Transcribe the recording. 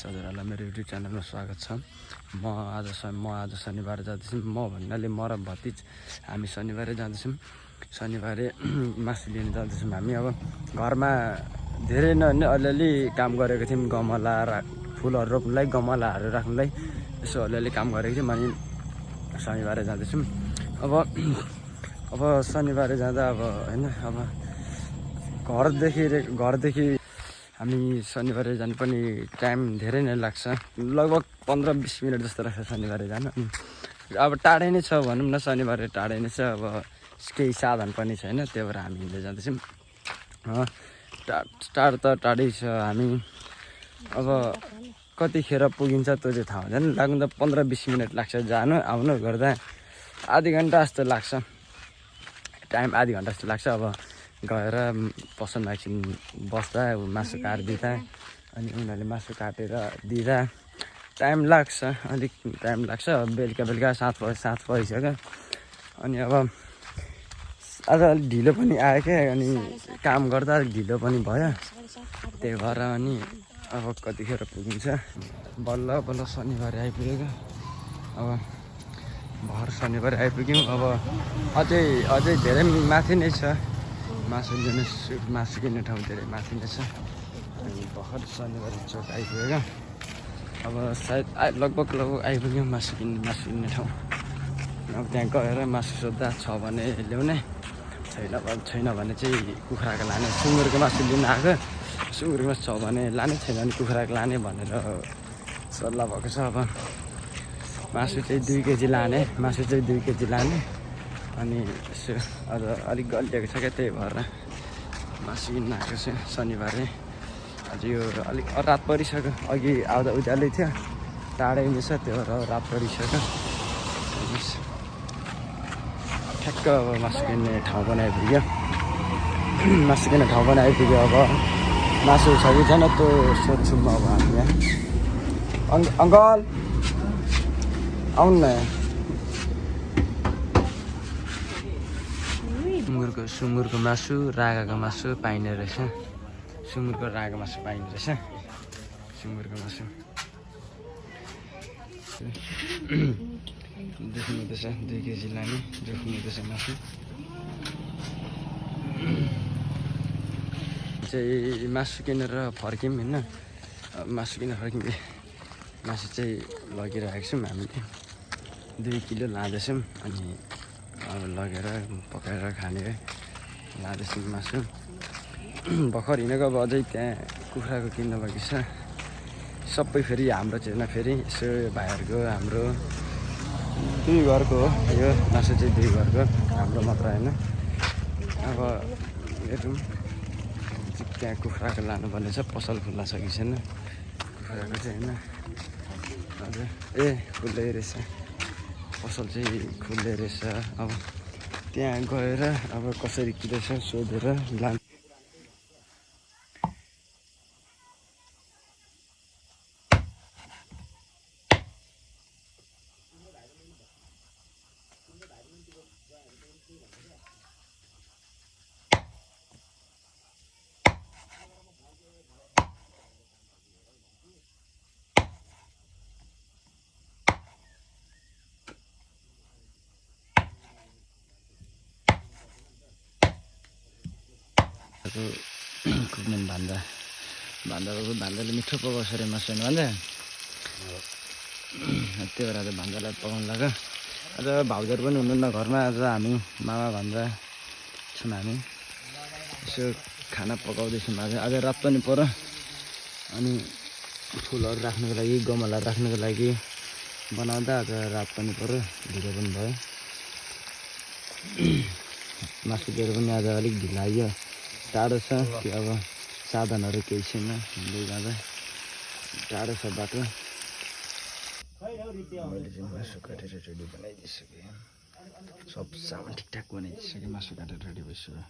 हजुरहरूलाई मेरो युट्युब च्यानलमा स्वागत छ। म आज शनिबार जाँदैछु। म भन्नाले म र भतिज हामी शनिबारै जाँदैछौँ। शनिबारे मासु लिन जाँदैछौँ। हामी अब घरमा धेरै नभने अलिअलि काम गरेको थियौँ। गमला फुलहरू रोप्नुलाई, गमलाहरू राख्नुलाई यसो अलिअलि काम गरेको थियौँ। अनि शनिबारै जाँदैछौँ। अब शनिबारे जाँदा अब होइन, अब घरदेखि हामी शनिबारे जानु पनि टाइम धेरै नै लाग्छ। लगभग 15-20 मिनट जस्तो लाग्छ शनिबारे जानु। अनि अब टाढै नै छ भनौँ न, शनिबारे टाढै नै छ। अब केही साधन पनि छैन, त्यही भएर हामी हिँड्दै जाँदैछौँ। टाढो त टाढै छ। हामी अब कतिखेर पुगिन्छ त्यो चाहिँ थाहा हुँदैन। लाग्नु त 15-20 मिनट लाग्छ जानु आउनु गर्दा। आधी घन्टा जस्तो लाग्छ, टाइम आधी घन्टा जस्तो लाग्छ। अब गएर पसलमा एकछिन बस्दा मासु काटिदिँदा अनि उनीहरूले मासु काटेर दिँदा टाइम लाग्छ, अलिक टाइम लाग्छ। बेलुका 7 भइसक्यो। अनि अब आज अलिक ढिलो पनि आयो क्या, अनि काम गर्दा अलिक ढिलो पनि भयो। त्यही भएर अनि अब कतिखेर पुगिन्छ। बल्ल शनिबार आइपुग्यो। अब भर शनिबार आइपुग्यौँ। अब अझै धेरै माथि नै छ मासु किन्ने ठाउँ, धेरै माथि नै छ। अनि भर्खर शनिबार चोक आइपुगेको। अब सायद लगभग आइपुग्यौँ मासु किन्ने ठाउँ। अब त्यहाँ गएर मासु सोद्धा छ भने ल्याउने, छैन भने चाहिँ कुखुराको लाने। सुँगुरको मासु लिन आएको, सुँगुरको मासु छ भने लाने, छैन भने कुखुराको लाने भनेर सल्लाह भएको छ। अब मासु चाहिँ 2 केजी लाने, अनि यसो अझ अलिक गलिएको छ क्या, त्यही भएर मासु किन्न आएको छ शनिबारे। अझ यो अलिक रात परिसक्यो, अघि आउँदा उज्यालै थियो, टाढै नै छ, त्यो भएर रात परिसक्यो। ठ्याक्क अब मासु किन्ने ठाउँ पनि आइपुग्यो। अब मासु छ कि छैन त्यो सोध्छौँ अब हामी यहाँ। अङ्कल आउनु न। सुँगुरको मासु, रागाको मासु पाइने रहेछ। सुँगुरको रागा मासु पाइने रहेछ। सुँगुरको मासु देख्नुहुँदैछ, 2 केजी लाने देख्नुहुँदैछ मासु चाहिँ। मासु किनेर फर्क्यौँ होइन, मासु चाहिँ लगिरहेको छौँ हामीले। 2 किलो लाँदैछौँ। अनि अब लगेर पकाएर खाने लाँदैछौँ मासु। भर्खर हिँडेको। अब अझै त्यहाँ कुखुराको किन्न बाँकी छ। सबै फेरि हाम्रो चाहिँ होइन, फेरि यसो भाइहरूको हाम्रो 2 घरको हो यो मासु चाहिँ, 2 घरको, हाम्रो मात्र होइन। अब हेरौँ त्यहाँ कुखुराको लानुपर्ने छ। पसल खुल्ला छ कि छैन कुखुराको चाहिँ होइन। हजुर खुल्लै रहेछ, पसल चाहिँ खुल्लै रहेछ। अब त्यहाँ गएर अब कसरी किलो छ सोधेर लानु। कुक्ने भान्जाले मिठो पकाउँछ अरे मासु भन्दा। त्यही भएर आज भान्जालाई पकाउनु लाग्यो। आज भाउजूहरू पनि हुनुहुन्न घरमा। आज हामी मामा भान्जा छौँ। हामी यसो खाना पकाउँदैछौँ। आज रात पनि पर्यो। अनि फुलहरू राख्नुको लागि, गमलाहरू राख्नुको लागि बनाउँदा आज रात पनि पर्यो, ढिलो पनि भयो। मासु लिएर पनि आज अलिक ढिलो आइयो। टाढो छ त्यो, अब साधनहरू केही छैन, हिँड्दै जाँदा टाढो छ बाटो। मैले चाहिँ मासु काटेर रेडी बनाइदिइसकेँ। सब सामान ठिकठाक बनाइदिइसकेँ। मासु काटेर रेडी भइसक्यो।